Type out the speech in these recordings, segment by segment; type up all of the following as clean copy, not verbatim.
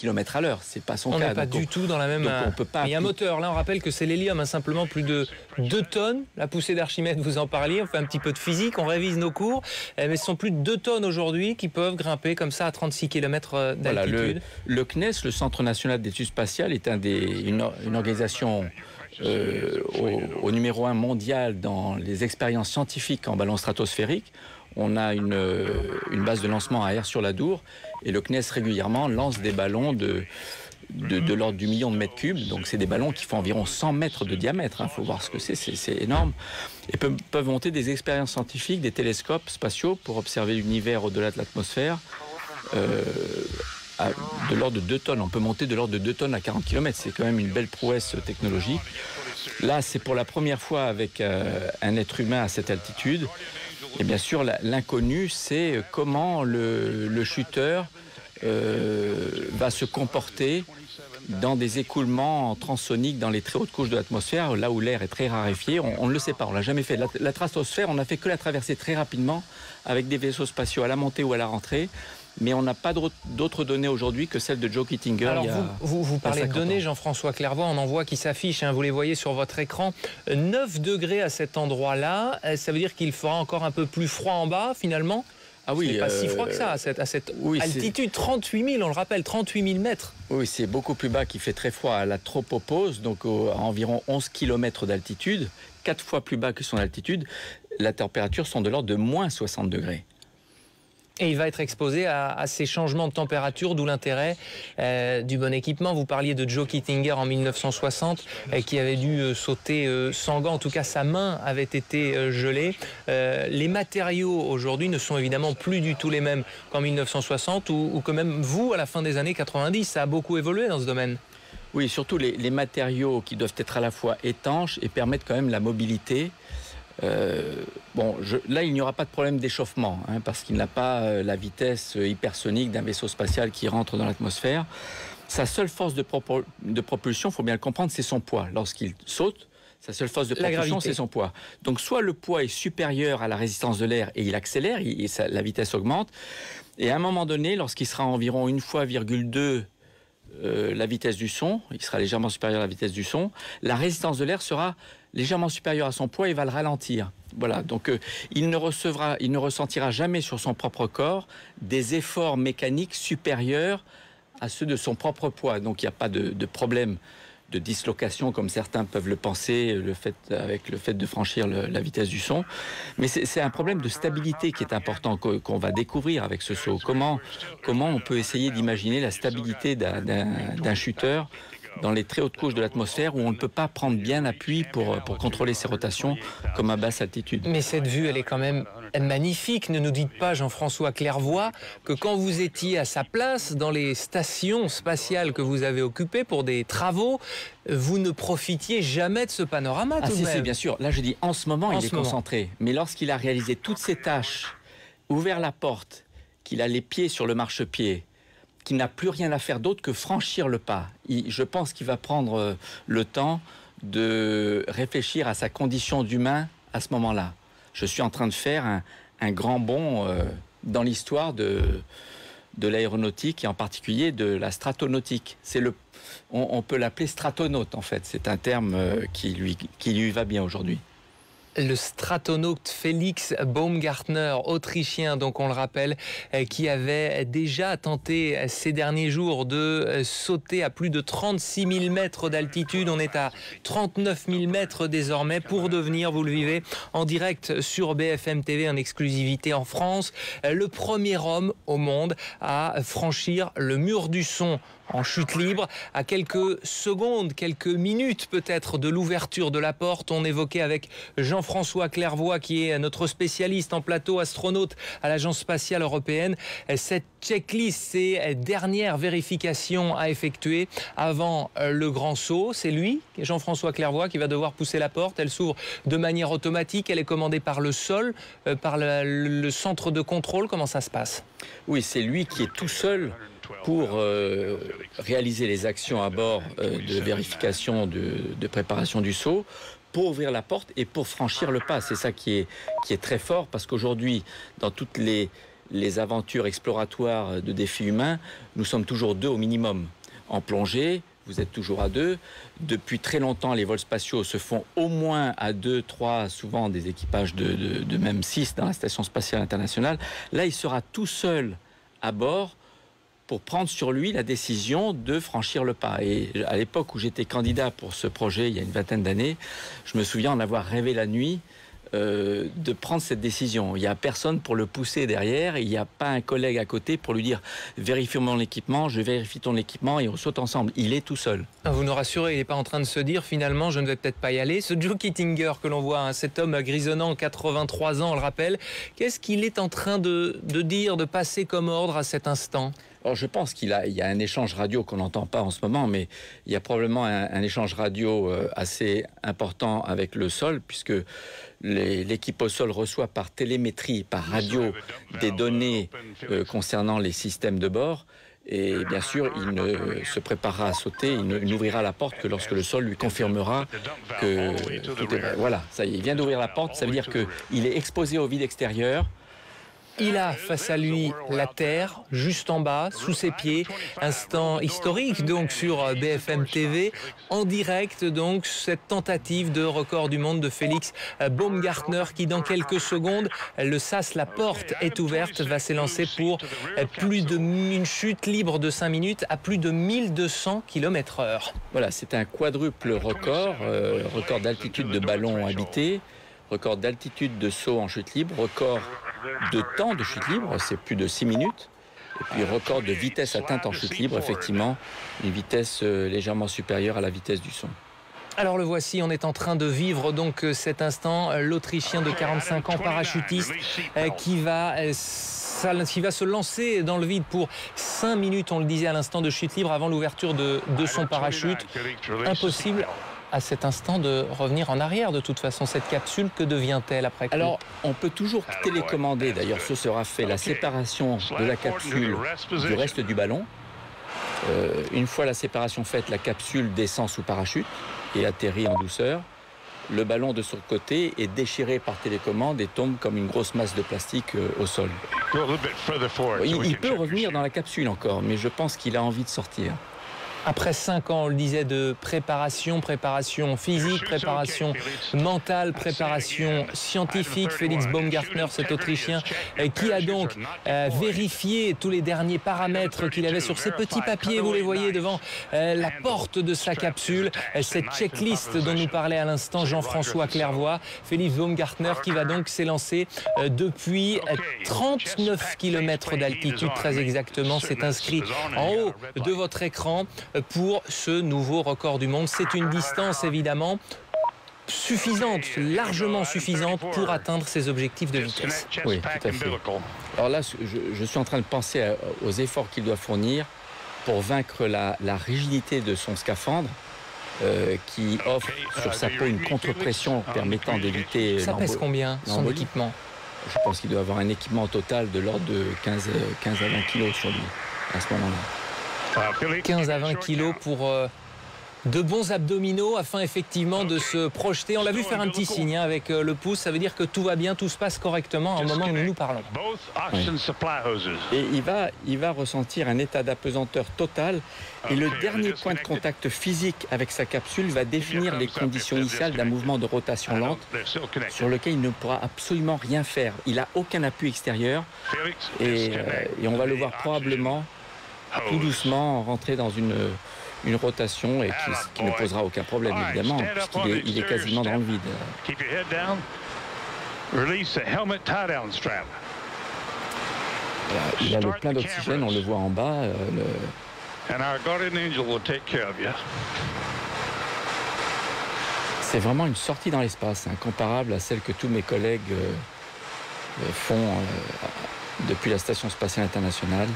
km à l'heure. C'est pas son cas. On n'est pas du tout dans la même... on peut pas... Il y a un moteur. Là, on rappelle que c'est l'hélium, simplement plus de 2 tonnes. La poussée d'Archimède, vous en parliez. On fait un petit peu de physique, on révise nos cours. Mais ce sont plus de 2 tonnes aujourd'hui qui peuvent grimper comme ça à 36 km d'altitude. Voilà, le CNES, le Centre national d'études spatiales, est une organisation au numéro 1 mondial dans les expériences scientifiques en ballon stratosphérique. On a une base de lancement à Aires-sur-la-Dour et le CNES régulièrement lance des ballons de l'ordre du million de mètres cubes. Donc c'est des ballons qui font environ 100 mètres de diamètre. Il faut voir ce que c'est énorme. Et peuvent monter des expériences scientifiques, des télescopes spatiaux pour observer l'univers au-delà de l'atmosphère. De l'ordre de 2 tonnes. On peut monter de l'ordre de 2 tonnes à 40 km. C'est quand même une belle prouesse technologique. Là, c'est pour la première fois avec un être humain à cette altitude. Et bien sûr, l'inconnu, c'est comment le chuteur va se comporter dans des écoulements transsoniques dans les très hautes couches de l'atmosphère, là où l'air est très raréfié. On ne le sait pas, on ne l'a jamais fait. La stratosphère, on n'a fait que la traverser très rapidement avec des vaisseaux spatiaux à la montée ou à la rentrée. Mais on n'a pas d'autres données aujourd'hui que celles de Joe Kittinger. Alors vous parlez de données, Jean-François Clairvoy, on en voit qui s'affichent, vous les voyez sur votre écran. 9 degrés à cet endroit-là, ça veut dire qu'il fera encore un peu plus froid en bas finalement? Ah oui, c'est pas si froid que ça à cette altitude, 38 000, on le rappelle, 38 000 mètres. Oui, c'est beaucoup plus bas, qu'il fait très froid à la tropopause, donc à environ 11 km d'altitude, 4 fois plus bas que son altitude. La température sont de l'ordre de moins 60 degrés. Et il va être exposé à ces changements de température, d'où l'intérêt du bon équipement. Vous parliez de Joe Kittinger en 1960, qui avait dû sauter sans gants. En tout cas, sa main avait été gelée. Les matériaux aujourd'hui ne sont évidemment plus du tout les mêmes qu'en 1960 ou que même vous, à la fin des années 90. Ça a beaucoup évolué dans ce domaine. Oui, surtout les matériaux qui doivent être à la fois étanches et permettent quand même la mobilité. Là, il n'y aura pas de problème d'échauffement, parce qu'il n'a pas la vitesse hypersonique d'un vaisseau spatial qui rentre dans l'atmosphère. Sa seule force de propulsion, il faut bien le comprendre, c'est son poids. Lorsqu'il saute, sa seule force de propulsion, c'est son poids. Donc, soit le poids est supérieur à la résistance de l'air et il accélère, la vitesse augmente. Et à un moment donné, lorsqu'il sera environ 1,2 fois la vitesse du son, il sera légèrement supérieur à la vitesse du son, la résistance de l'air sera légèrement supérieure à son poids et va le ralentir. Voilà, donc il ne ressentira jamais sur son propre corps des efforts mécaniques supérieurs à ceux de son propre poids. Donc il n'y a pas de problème de dislocation comme certains peuvent le penser avec le fait de franchir la vitesse du son. Mais c'est un problème de stabilité qui est important, qu'on va découvrir avec ce saut. Comment on peut essayer d'imaginer la stabilité d'un chuteur dans les très hautes couches de l'atmosphère où on ne peut pas prendre bien appui pour contrôler ses rotations comme à basse altitude. Mais cette vue, elle est quand même magnifique. Ne nous dites pas, Jean-François Clairvoy, que quand vous étiez à sa place dans les stations spatiales que vous avez occupées pour des travaux, vous ne profitiez jamais de ce panorama tout de même. Si, bien sûr. Là, je dis en ce moment, il est concentré. Mais lorsqu'il a réalisé toutes ces tâches, ouvert la porte, qu'il a les pieds sur le marchepied, qu'il n'a plus rien à faire d'autre que franchir le pas. Je pense qu'il va prendre le temps de réfléchir à sa condition d'humain à ce moment-là. Je suis en train de faire un grand bond dans l'histoire de l'aéronautique et en particulier de la stratonautique. On peut l'appeler stratonaute en fait. C'est un terme qui lui va bien aujourd'hui. Le stratonaute Félix Baumgartner, autrichien, donc on le rappelle, qui avait déjà tenté ces derniers jours de sauter à plus de 36 000 mètres d'altitude. On est à 39 000 mètres désormais pour devenir, vous le vivez, en direct sur BFM TV, en exclusivité en France, le premier homme au monde à franchir le mur du son en chute libre, à quelques secondes, quelques minutes peut-être de l'ouverture de la porte. On évoquait avec Jean-François Clairvoy, qui est notre spécialiste en plateau, astronaute à l'Agence spatiale européenne, cette checklist, ces dernières vérifications à effectuer avant le grand saut. C'est lui, Jean-François Clairvoy, qui va devoir pousser la porte. Elle s'ouvre de manière automatique, elle est commandée par le sol, par le centre de contrôle. Comment ça se passe? Oui, c'est lui qui est tout seul pour réaliser les actions à bord de vérification de préparation du saut, pour ouvrir la porte et pour franchir le pas. C'est ça qui est très fort, parce qu'aujourd'hui, dans toutes les les aventures exploratoires de défis humains, nous sommes toujours 2 au minimum. En plongée, vous êtes toujours à 2. Depuis très longtemps, les vols spatiaux se font au moins à 2, 3, souvent des équipages de même 6 dans la Station spatiale internationale. Là, il sera tout seul à bord pour prendre sur lui la décision de franchir le pas. Et à l'époque où j'étais candidat pour ce projet, il y a une vingtaine d'années, je me souviens en avoir rêvé la nuit, de prendre cette décision. Il n'y a personne pour le pousser derrière, il n'y a pas un collègue à côté pour lui dire « vérifie mon équipement, je vérifie ton équipement et on saute ensemble ». Il est tout seul. Vous nous rassurez, il n'est pas en train de se dire finalement je ne vais peut-être pas y aller. Ce Joe Kittinger que l'on voit, hein, cet homme grisonnant, 83 ans, on le rappelle, qu'est-ce qu'il est en train de dire, de passer comme ordre à cet instant ? Alors, je pense qu'il y a un échange radio qu'on n'entend pas en ce moment, mais il y a probablement un échange radio assez important avec le sol, puisque l'équipe au sol reçoit par télémétrie, par radio, des données concernant les systèmes de bord. Et bien sûr, il ne se préparera à sauter, il n'ouvrira la porte que lorsque le sol lui confirmera que tout est vrai. Voilà, ça y est, il vient d'ouvrir la porte, ça veut dire qu'il est exposé au vide extérieur. Il a face à lui la Terre, juste en bas, sous ses pieds. Instant historique donc sur BFM TV. En direct donc cette tentative de record du monde de Félix Baumgartner qui dans quelques secondes, le sas, la porte est ouverte, va s'élancer pour une chute libre de 5 minutes à plus de 1200 km/h. Voilà, c'est un quadruple record, record d'altitude de ballon habité, record d'altitude de saut en chute libre, record de temps de chute libre, c'est plus de 6 minutes. Et puis record de vitesse atteinte en chute libre, effectivement, une vitesse légèrement supérieure à la vitesse du son. Alors le voici, on est en train de vivre donc cet instant, l'Autrichien de 45 ans, parachutiste, qui va se lancer dans le vide pour 5 minutes, on le disait à l'instant, de chute libre avant l'ouverture de son parachute. Impossible à cet instant de revenir en arrière. De toute façon, cette capsule, que devient-elle après coup ? Alors, on peut toujours télécommander. D'ailleurs, ce sera fait, la séparation de la capsule du reste du ballon. Une fois la séparation faite, la capsule descend sous parachute et atterrit en douceur. Le ballon de son côté est déchiré par télécommande et tombe comme une grosse masse de plastique au sol. Il peut revenir dans la capsule encore, mais je pense qu'il a envie de sortir. Après 5 ans, on le disait, de préparation physique, préparation mentale, préparation scientifique, Félix Baumgartner, cet Autrichien, qui a donc vérifié tous les derniers paramètres qu'il avait sur ses petits papiers, vous les voyez devant la porte de sa capsule, cette checklist dont nous parlait à l'instant Jean-François Clairvoy. Félix Baumgartner qui va donc s'élancer depuis 39 km d'altitude, très exactement, c'est inscrit en haut de votre écran pour ce nouveau record du monde. C'est une distance évidemment suffisante, largement suffisante pour atteindre ses objectifs de vitesse. Oui, tout à fait. Alors là, je suis en train de penser aux efforts qu'il doit fournir pour vaincre la rigidité de son scaphandre qui offre sur sa peau une contre-pression permettant d'éviter l'embolie. Ça pèse combien, son équipement ? Je pense qu'il doit avoir un équipement total de l'ordre de 15 à 20 kilos sur lui à ce moment-là. 15 à 20 kilos pour de bons abdominaux afin effectivement de se projeter. On l'a vu faire un petit signe avec le pouce, ça veut dire que tout va bien, tout se passe correctement au moment où nous nous parlons. Oui. Et il va ressentir un état d'apesanteur total et le dernier point de contact physique avec sa capsule va définir les conditions initiales d'un mouvement de rotation lente sur lequel il ne pourra absolument rien faire. Il n'a aucun appui extérieur et on va le voir probablement tout doucement rentrer dans une rotation et qui ne posera aucun problème évidemment puisqu'il est quasiment dans le vide. Voilà, il a le plein d'oxygène, on le voit en bas. C'est vraiment une sortie dans l'espace, comparable à celle que tous mes collègues font depuis la Station spatiale internationale.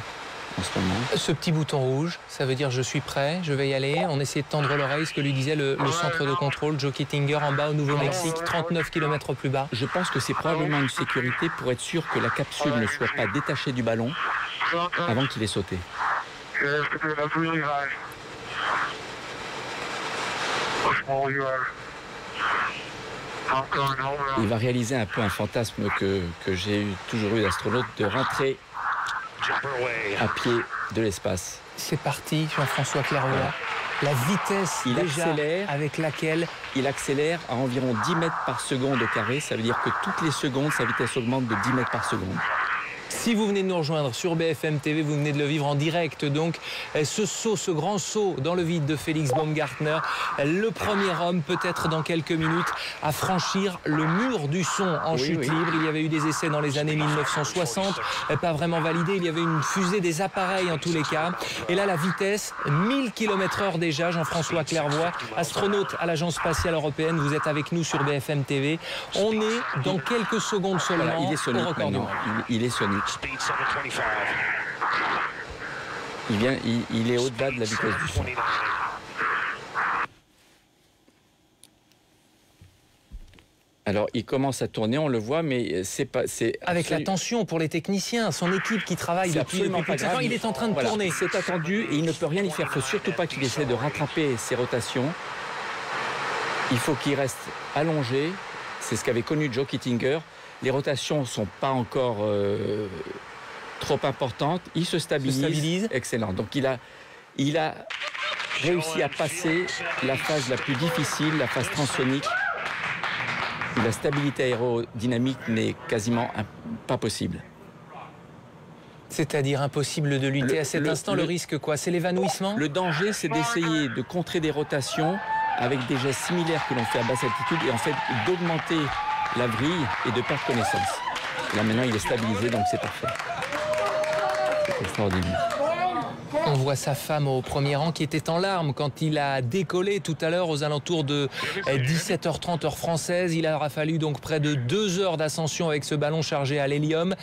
En ce moment. Ce petit bouton rouge, ça veut dire je suis prêt, je vais y aller. On essaie de tendre l'oreille, ce que lui disait le centre de contrôle, Joe Kittinger, en bas au Nouveau-Mexique, 39 km plus bas. Je pense que c'est probablement une sécurité pour être sûr que la capsule ne soit pas détachée du ballon avant qu'il ait sauté. il va réaliser un peu un fantasme que j'ai toujours eu d'astronaute, de rentrer à pied de l'espace. C'est parti, Jean-François Clairvoy. La vitesse avec laquelle il accélère à environ 10 mètres par seconde au carré. Ça veut dire que toutes les secondes, sa vitesse augmente de 10 mètres par seconde. Si vous venez de nous rejoindre sur BFM TV, vous venez de le vivre en direct. Donc, ce grand saut dans le vide de Félix Baumgartner, le premier homme, peut-être dans quelques minutes, à franchir le mur du son en chute libre. Il y avait eu des essais dans les années 1960, pas vraiment validés. Il y avait une fusée des appareils en tous les cas. Et là, la vitesse, 1000 km/h déjà. Jean-François Clairvoy, astronaute à l'Agence spatiale européenne. Vous êtes avec nous sur BFM TV. On est dans quelques secondes seulement. Voilà, il est sonique maintenant. Il est sonique. Il est au-delà de la vitesse du son. Alors, il commence à tourner, on le voit, mais c'est pas... Avec la tension pour les techniciens, son équipe qui travaille depuis plus de 5 ans, il est en train de tourner. C'est attendu et il ne peut rien y faire. Il ne faut surtout pas qu'il essaie de rattraper ses rotations. Il faut qu'il reste allongé. C'est ce qu'avait connu Joe Kittinger. Les rotations ne sont pas encore trop importantes. Il se stabilise. Excellent. Donc il a réussi à passer la phase la plus difficile, la phase transsonique. La stabilité aérodynamique n'est quasiment pas possible. C'est-à-dire impossible de lutter à cet instant. Le risque quoi? C'est l'évanouissement? Le danger, c'est d'essayer de contrer des rotations avec des gestes similaires que l'on fait à basse altitude et en fait d'augmenter la vrille et de perdre connaissance. Là maintenant il est stabilisé, donc c'est parfait. C'est extraordinaire. On voit sa femme au premier rang qui était en larmes quand il a décollé tout à l'heure aux alentours de 17h30 heure française. Il aura fallu donc près de 2 heures d'ascension avec ce ballon chargé à l'hélium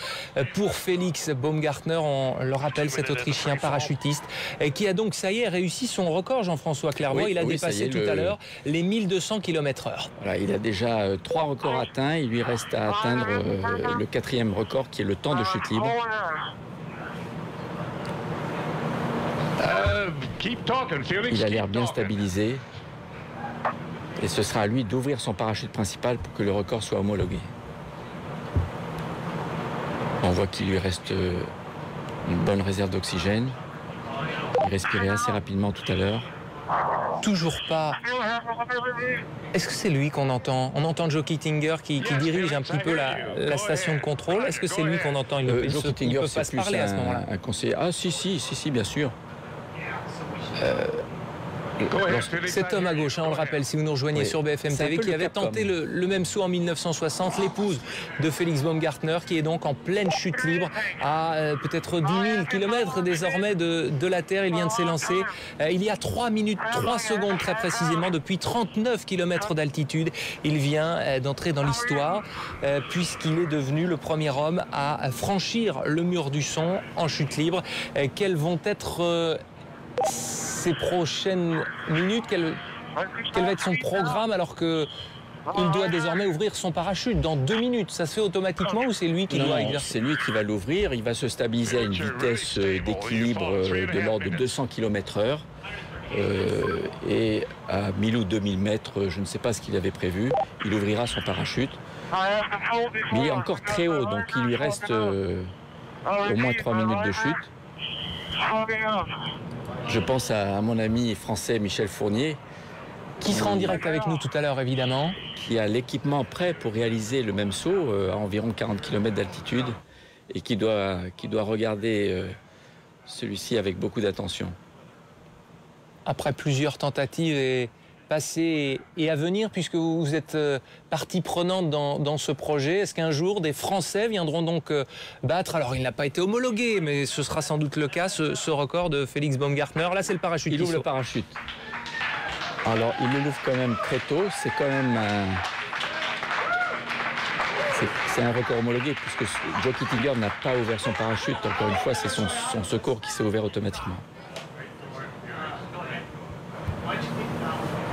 pour Félix Baumgartner. On le rappelle, cet Autrichien parachutiste qui a donc, ça y est, réussi son record, Jean-François Clairvoy. Il a dépassé tout à l'heure les 1200 km/h. Voilà, il a déjà 3 records atteints. Il lui reste à atteindre le 4e record qui est le temps de chute libre. Il a l'air bien stabilisé et ce sera à lui d'ouvrir son parachute principal pour que le record soit homologué. On voit qu'il lui reste une bonne réserve d'oxygène. Il respirait assez rapidement tout à l'heure. Toujours pas. Est-ce que c'est lui qu'on entend? On entend Joe Kittinger qui dirige un petit peu la station de contrôle. Est-ce que c'est lui qu'on entend? Joe Kittinger, c'est plus un conseiller. Ah si, bien sûr. Cet homme à gauche, on le rappelle, si vous nous rejoignez sur BFM TV, qui avait tenté le même saut en 1960, l'épouse de Félix Baumgartner, qui est donc en pleine chute libre à peut-être 10 000 km désormais de la Terre. Il vient de s'élancer il y a 3 minutes 3 secondes très précisément, depuis 39 km d'altitude. Il vient d'entrer dans l'histoire puisqu'il est devenu le premier homme à franchir le mur du son en chute libre. Quels vont être ces prochaines minutes, quel va être son programme alors qu'il doit désormais ouvrir son parachute dans 2 minutes? Ça se fait automatiquement ou c'est lui qui doit exercer? C'est lui qui va l'ouvrir. Il va se stabiliser à une vitesse d'équilibre de l'ordre de 200 km/h. Et à 1000 ou 2000 mètres, je ne sais pas ce qu'il avait prévu, il ouvrira son parachute. Mais il est encore très haut, donc il lui reste au moins 3 minutes de chute. Je pense à mon ami français Michel Fournier. Qui sera en direct avec nous tout à l'heure, évidemment. Qui a l'équipement prêt pour réaliser le même saut à environ 40 km d'altitude et qui doit regarder celui-ci avec beaucoup d'attention. Après plusieurs tentatives passées et à venir, puisque vous êtes partie prenante dans ce projet, est-ce qu'un jour des Français viendront donc battre, alors il n'a pas été homologué, mais ce sera sans doute le cas, ce record de Félix Baumgartner? Là, c'est le parachute. Il ouvre le parachute. Alors, il le ouvre quand même très tôt. C'est quand même c'est un record homologué, puisque Joe Kittinger n'a pas ouvert son parachute. Encore une fois, c'est son secours qui s'est ouvert automatiquement.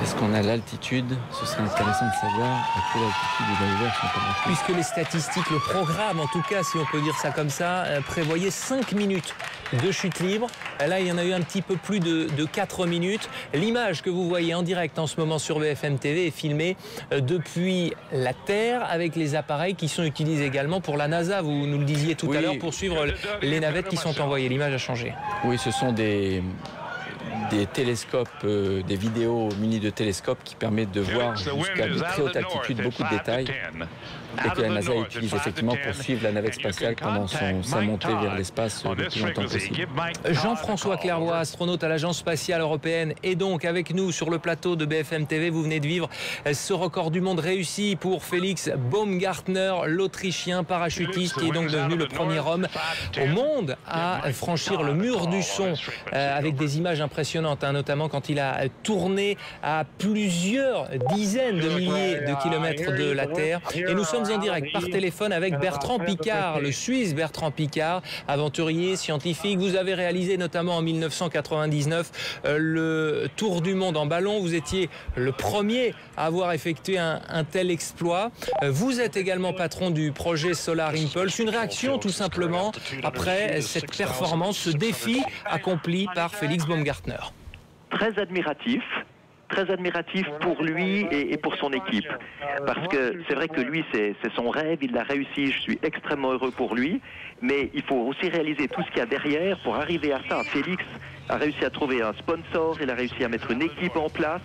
Est-ce qu'on a l'altitude? Ce serait intéressant de savoir à quelle altitude il a ouvert son parachute. Puisque les statistiques, le programme en tout cas, si on peut dire ça comme ça, prévoyait 5 minutes de chute libre. Là, il y en a eu un petit peu plus de 4 minutes. L'image que vous voyez en direct en ce moment sur BFM TV est filmée depuis la Terre avec les appareils qui sont utilisés également pour la NASA. Vous nous le disiez tout à l'heure pour suivre les navettes qui sont envoyées. L'image a changé. Oui, ce sont des télescopes, des vidéos munis de télescopes qui permettent de voir jusqu'à de très haute altitude beaucoup de détails et que la NASA utilise effectivement pour suivre la navette spatiale pendant sa montée vers l'espace le plus longtemps possible. Jean-François Clairvoy, astronaute à l'Agence spatiale européenne, est donc avec nous sur le plateau de BFM TV. Vous venez de vivre ce record du monde réussi pour Félix Baumgartner, l'Autrichien parachutiste qui est donc devenu le premier homme au monde à franchir le mur du son avec des images impressionnantes, notamment quand il a tourné à plusieurs dizaines de milliers de kilomètres de la Terre. Et nous sommes en direct par téléphone avec Bertrand Piccard, le Suisse Bertrand Piccard, aventurier, scientifique. Vous avez réalisé notamment en 1999 le tour du monde en ballon. Vous étiez le premier à avoir effectué un tel exploit. Vous êtes également patron du projet Solar Impulse. Une réaction tout simplement après cette performance, ce défi accompli par Félix Baumgartner. Très admiratif pour lui et pour son équipe. Parce que c'est vrai que lui, c'est son rêve, il l'a réussi, je suis extrêmement heureux pour lui, mais il faut aussi réaliser tout ce qu'il y a derrière pour arriver à ça. Félix a réussi à trouver un sponsor, il a réussi à mettre une équipe en place.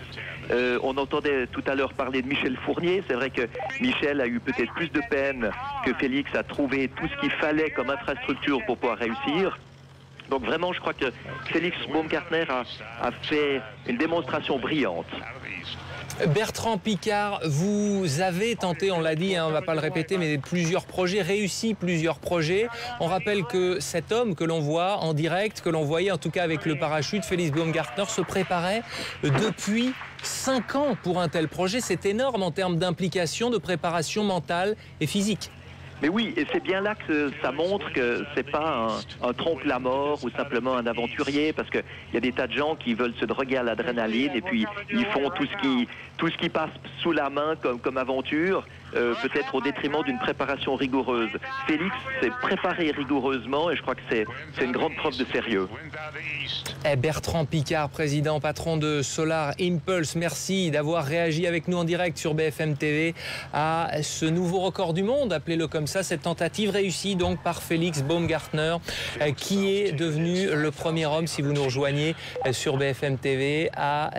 On entendait tout à l'heure parler de Michel Fournier, c'est vrai que Michel a eu peut-être plus de peine que Félix à trouver tout ce qu'il fallait comme infrastructure pour pouvoir réussir. Donc vraiment, je crois que Félix Baumgartner a fait une démonstration brillante. Bertrand Piccard, vous avez tenté, on l'a dit, on ne va pas le répéter, mais plusieurs projets, réussi plusieurs projets. On rappelle que cet homme que l'on voit en direct, que l'on voyait en tout cas avec le parachute, Félix Baumgartner, se préparait depuis 5 ans pour un tel projet. C'est énorme en termes d'implication, de préparation mentale et physique. Mais oui, et c'est bien là que ça montre que c'est pas un trompe-la-mort ou simplement un aventurier, parce qu'il y a des tas de gens qui veulent se droguer à l'adrénaline et puis ils font tout ce qui passe sous la main comme aventure, peut-être au détriment d'une préparation rigoureuse. Félix s'est préparé rigoureusement et je crois que c'est une grande preuve de sérieux. Bertrand Piccard, président, patron de Solar Impulse, merci d'avoir réagi avec nous en direct sur BFM TV à ce nouveau record du monde, appelez-le comme ça, cette tentative réussie donc par Félix Baumgartner qui est devenu le premier homme, si vous nous rejoignez sur BFM TV, à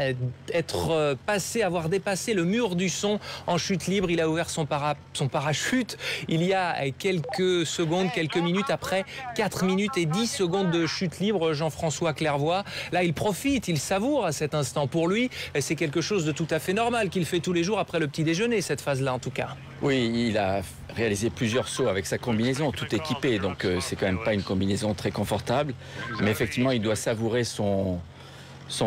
être passé, avoir dépassé le mur du son en chute libre. Il a ouvert son parachute il y a quelques secondes, quelques minutes après 4 minutes et 10 secondes de chute libre. Jean-François Clairvoy, là il profite, il savoure à cet instant. Pour lui, c'est quelque chose de tout à fait normal qu'il fait tous les jours après le petit déjeuner, cette phase-là en tout cas. Oui, il a réalisé plusieurs sauts avec sa combinaison, tout équipé, donc c'est quand même pas une combinaison très confortable, mais effectivement il doit savourer son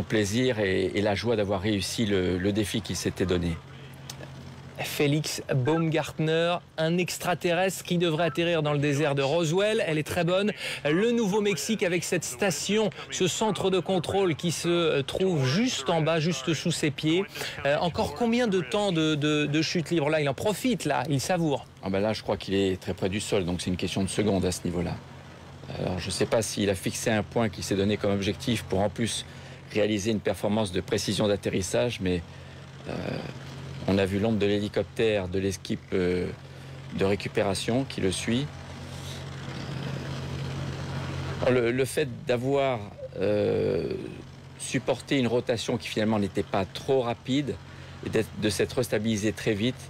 plaisir et la joie d'avoir réussi le défi qu'il s'était donné. Félix Baumgartner, un extraterrestre qui devrait atterrir dans le désert de Roswell. Elle est très bonne. Le Nouveau-Mexique avec cette station, ce centre de contrôle qui se trouve juste en bas, juste sous ses pieds. Encore combien de temps de chute libre là? Il en profite là, il savoure. Ah ben là, je crois qu'il est très près du sol, donc c'est une question de secondes à ce niveau-là. Alors je ne sais pas s'il a fixé un point qu'il s'est donné comme objectif pour en plus réaliser une performance de précision d'atterrissage, mais on a vu l'ombre de l'hélicoptère de l'équipe de récupération qui le suit. Le fait d'avoir supporté une rotation qui finalement n'était pas trop rapide et de s'être restabilisé très vite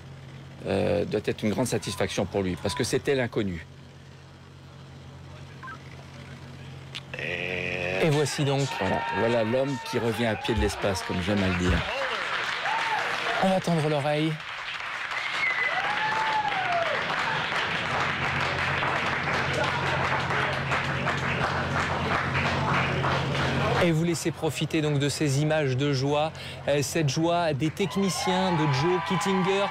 doit être une grande satisfaction pour lui, parce que c'était l'inconnu. Et voici donc. Voilà l'homme qui revient à pied de l'espace, comme j'aime à le dire. On va tendre l'oreille. Et vous laissez profiter donc de ces images de joie, cette joie des techniciens de Joe Kittinger,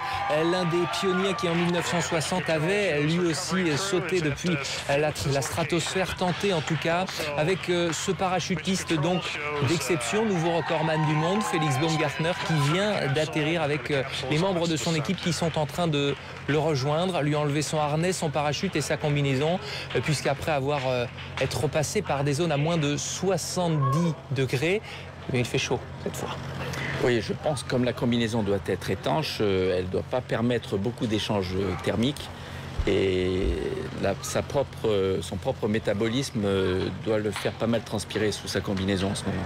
l'un des pionniers qui en 1960 avait lui aussi sauté depuis la stratosphère, tenté en tout cas, avec ce parachutiste donc d'exception, nouveau recordman du monde, Félix Baumgartner, qui vient d'atterrir avec les membres de son équipe qui sont en train de le rejoindre, lui enlever son harnais, son parachute et sa combinaison, puisqu'après être passé par des zones à moins de 70 degrés, mais il fait chaud cette fois. Oui, je pense que comme la combinaison doit être étanche, elle ne doit pas permettre beaucoup d'échanges thermiques et son propre métabolisme doit le faire pas mal transpirer sous sa combinaison en ce moment.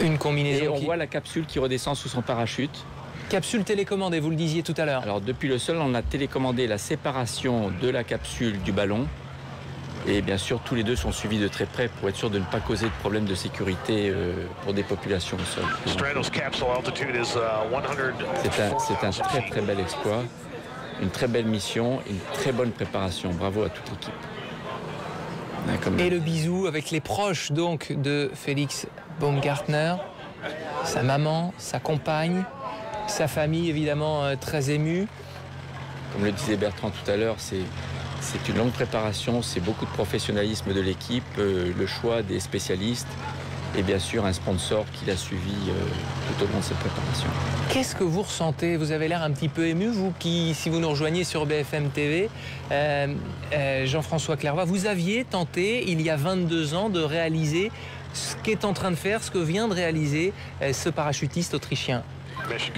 Une combinaison et on voit la capsule qui redescend sous son parachute. Capsule télécommandée, vous le disiez tout à l'heure. Alors depuis le sol, on a télécommandé la séparation de la capsule du ballon. Et bien sûr, tous les deux sont suivis de très près pour être sûr de ne pas causer de problèmes de sécurité pour des populations au sol. C'est un très très bel exploit, une très belle mission, une très bonne préparation. Bravo à toute l'équipe. Et le bisou avec les proches donc de Félix Baumgartner, sa maman, sa compagne, sa famille évidemment très émue. Comme le disait Bertrand tout à l'heure, c'est une longue préparation, c'est beaucoup de professionnalisme de l'équipe, le choix des spécialistes et bien sûr un sponsor qui l'a suivi tout au long de cette préparation. Qu'est-ce que vous ressentez? Vous avez l'air un petit peu ému, vous qui, si vous nous rejoignez sur BFM TV, Jean-François Clervoy, vous aviez tenté il y a 22 ans de réaliser ce qu'est en train de faire, ce que vient de réaliser ce parachutiste autrichien.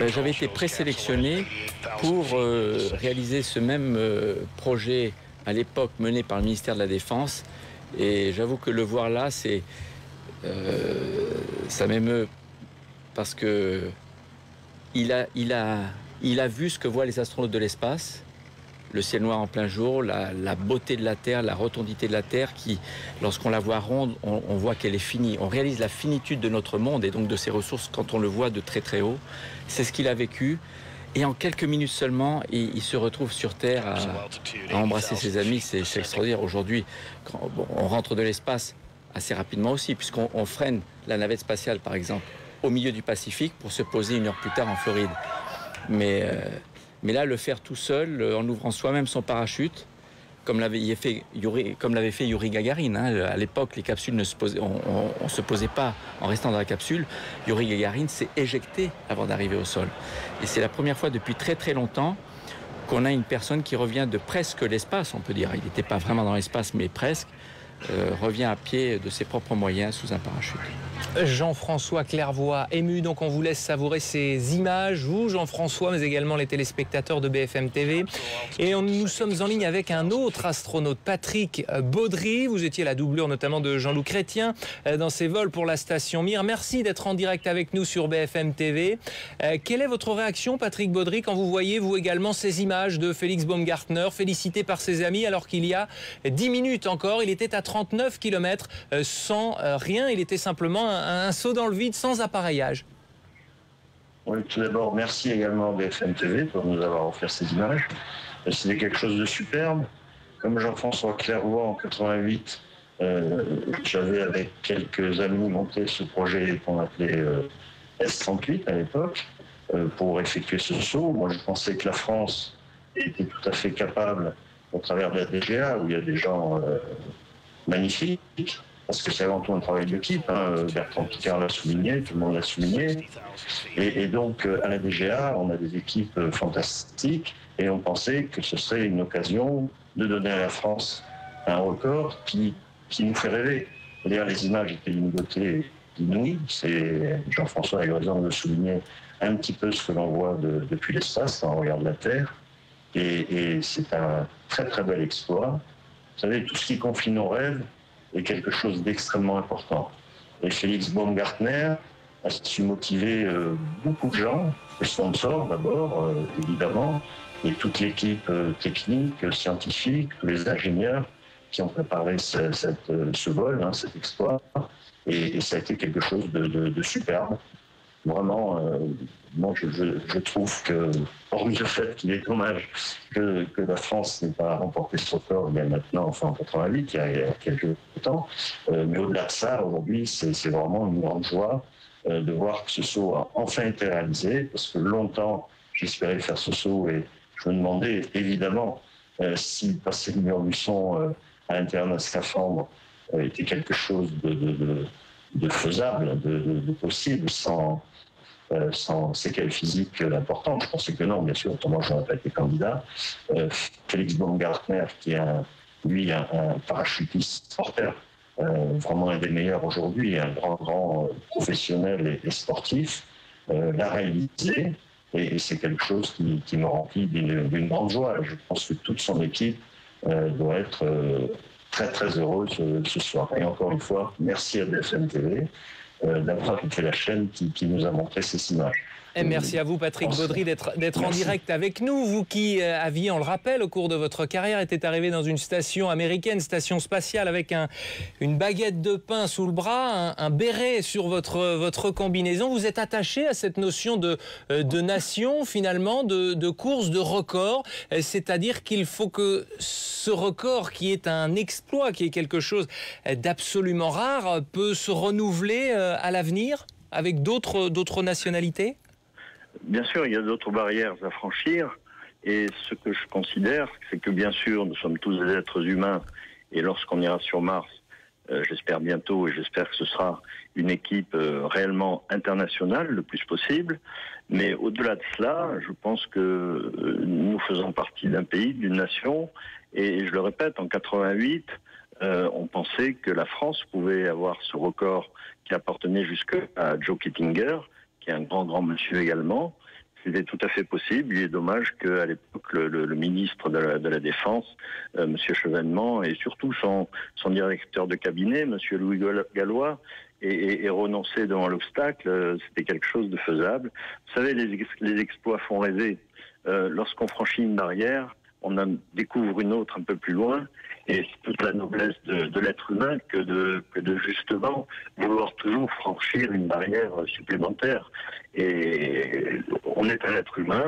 J'avais été présélectionné pour réaliser ce même projet à l'époque mené par le ministère de la Défense. Et j'avoue que le voir là, ça m'émeut parce que il a vu ce que voient les astronautes de l'espace, le ciel noir en plein jour, la beauté de la Terre, la rotondité de la Terre qui, lorsqu'on la voit ronde, on voit qu'elle est finie. On réalise la finitude de notre monde et donc de ses ressources quand on le voit de très très haut. C'est ce qu'il a vécu. Et en quelques minutes seulement, il se retrouve sur Terre à embrasser ses amis. C'est extraordinaire. Aujourd'hui, on rentre de l'espace assez rapidement aussi, puisqu'on freine la navette spatiale, par exemple, au milieu du Pacifique pour se poser 1 heure plus tard en Floride. Mais là, le faire tout seul, en ouvrant soi-même son parachute, comme l'avait fait Yuri Gagarin. À l'époque, les capsules ne se posaient, on se posait pas en restant dans la capsule. Yuri Gagarin s'est éjecté avant d'arriver au sol. Et c'est la première fois depuis très très longtemps qu'on a une personne qui revient de presque l'espace, on peut dire. Il n'était pas vraiment dans l'espace, mais presque. Revient à pied de ses propres moyens sous un parachute. Jean-François Clervoy, ému, donc on vous laisse savourer ces images, vous Jean-François, mais également les téléspectateurs de BFM TV. Et nous sommes en ligne avec un autre astronaute, Patrick Baudry. Vous étiez la doublure notamment de Jean-Loup Chrétien dans ses vols pour la station Mir. Merci d'être en direct avec nous sur BFM TV. Quelle est votre réaction, Patrick Baudry, quand vous voyez, vous également, ces images de Félix Baumgartner, félicité par ses amis, alors qu'il y a 10 minutes encore, il était à 39 km sans rien, il était simplement un saut dans le vide sans appareillage. Oui, tout d'abord, merci également à BFM TV pour nous avoir offert ces images. C'était quelque chose de superbe. Comme Jean-François Clervoy en 88, j'avais avec quelques amis monté ce projet qu'on appelait S38 à l'époque pour effectuer ce saut. Moi, je pensais que la France était tout à fait capable, au travers de la DGA, où il y a des gens magnifiques, parce que c'est avant tout un travail d'équipe. Bertrand Piccard l'a souligné, tout le monde l'a souligné. Et donc, à la DGA, on a des équipes fantastiques et on pensait que ce serait une occasion de donner à la France un record qui nous fait rêver. D'ailleurs, les images étaient d'une beauté inouïe. Jean-François a eu raison de souligner un petit peu ce que l'on voit depuis l'espace, quand on regarde la Terre. Et c'est un très très bel exploit. Vous savez, tout ce qui confine nos rêves est quelque chose d'extrêmement important. Et Félix Baumgartner a su motiver beaucoup de gens, les sponsors d'abord, évidemment, et toute l'équipe technique, scientifique, tous les ingénieurs qui ont préparé ce vol, cet exploit. Et ça a été quelque chose de superbe. vraiment, moi je trouve que, hormis le fait qu'il est dommage que la France n'ait pas remporté ce record il y a maintenant, enfin en 88, il y a quelques temps, mais au-delà de ça, aujourd'hui, c'est vraiment une grande joie de voir que ce saut a enfin été réalisé, parce que longtemps, j'espérais faire ce saut et je me demandais évidemment si passer le mur du son à l'intérieur d'un scaphandre était quelque chose de faisable, de possible, sans séquelles physiques importantes. Je pensais que non, bien sûr, autrement je n'aurais pas été candidat. Félix Baumgartner, qui est lui un parachutiste sportif, vraiment un des meilleurs aujourd'hui, un grand professionnel et sportif, l'a réalisé. Et c'est quelque chose qui me remplit d'une grande joie. Je pense que toute son équipe doit être très très heureuse ce soir. Et encore une fois, merci à BFM TV d'avoir été la chaîne qui nous a montré ces images. Et merci à vous, Patrick Baudry, d'être en direct avec nous. Vous qui aviez, on le rappelle, au cours de votre carrière, était arrivé dans une station américaine, station spatiale, avec une baguette de pain sous le bras, un béret sur votre combinaison. Vous êtes attaché à cette notion de nation, finalement, de course, de record. C'est-à-dire qu'il faut que ce record, qui est un exploit, qui est quelque chose d'absolument rare, peut se renouveler à l'avenir avec d'autres nationalités ? Bien sûr, il y a d'autres barrières à franchir, et ce que je considère, c'est que bien sûr, nous sommes tous des êtres humains, et lorsqu'on ira sur Mars, j'espère bientôt, et j'espère que ce sera une équipe réellement internationale le plus possible, mais au-delà de cela, je pense que nous faisons partie d'un pays, d'une nation, et je le répète, en 88, on pensait que la France pouvait avoir ce record qui appartenait jusqu'à Joe Kittinger, qui est un grand monsieur également. C'était tout à fait possible. Il est dommage qu'à l'époque, le ministre de la Défense, M. Chevènement, et surtout son directeur de cabinet, M. Louis Gallois, ait renoncé devant l'obstacle. C'était quelque chose de faisable. Vous savez, les exploits font rêver. Lorsqu'on franchit une barrière, on en découvre une autre un peu plus loin, et c'est toute la noblesse de l'être humain que de justement vouloir toujours franchir une barrière supplémentaire. Et on est un être humain,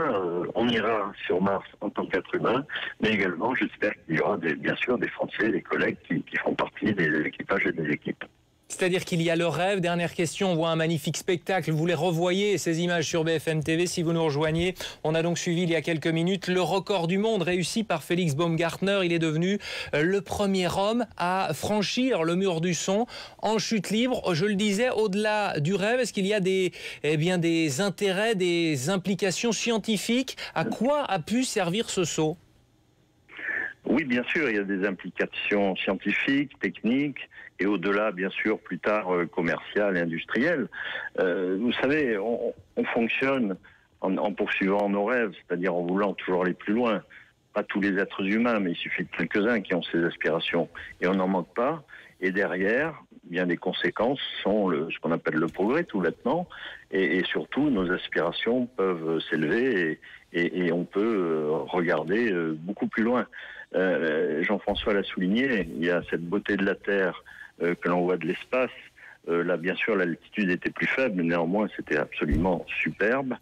on ira sur Mars en tant qu'être humain, mais également j'espère qu'il y aura bien sûr des Français, des collègues qui font partie des équipages et des équipes. C'est-à-dire qu'il y a le rêve. Dernière question, on voit un magnifique spectacle. Vous les revoyez, ces images sur BFM TV, si vous nous rejoignez. On a donc suivi il y a quelques minutes le record du monde réussi par Félix Baumgartner. Il est devenu le premier homme à franchir le mur du son en chute libre. Je le disais, au-delà du rêve, est-ce qu'il y a des intérêts, des implications scientifiques? À quoi a pu servir ce saut? Oui, bien sûr, il y a des implications scientifiques, techniques, et au-delà, bien sûr, plus tard, commerciales et industrielles. Vous savez, on fonctionne en poursuivant nos rêves, c'est-à-dire en voulant toujours aller plus loin. Pas tous les êtres humains, mais il suffit de quelques-uns qui ont ces aspirations. Et on n'en manque pas. Et derrière, bien les conséquences sont ce qu'on appelle le progrès, tout bêtement. Et surtout, nos aspirations peuvent s'élever et on peut regarder beaucoup plus loin. Jean-François l'a souligné, il y a cette beauté de la Terre que l'on voit de l'espace. Là, bien sûr, l'altitude était plus faible, mais néanmoins, c'était absolument superbe.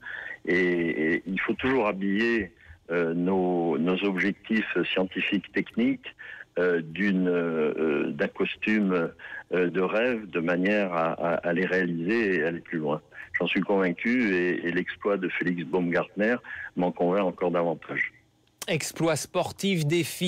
Et il faut toujours habiller nos objectifs scientifiques, techniques, d'un costume de rêve, de manière à les réaliser et aller plus loin. J'en suis convaincu, et l'exploit de Félix Baumgartner m'en convainc encore davantage. Exploit sportif, défi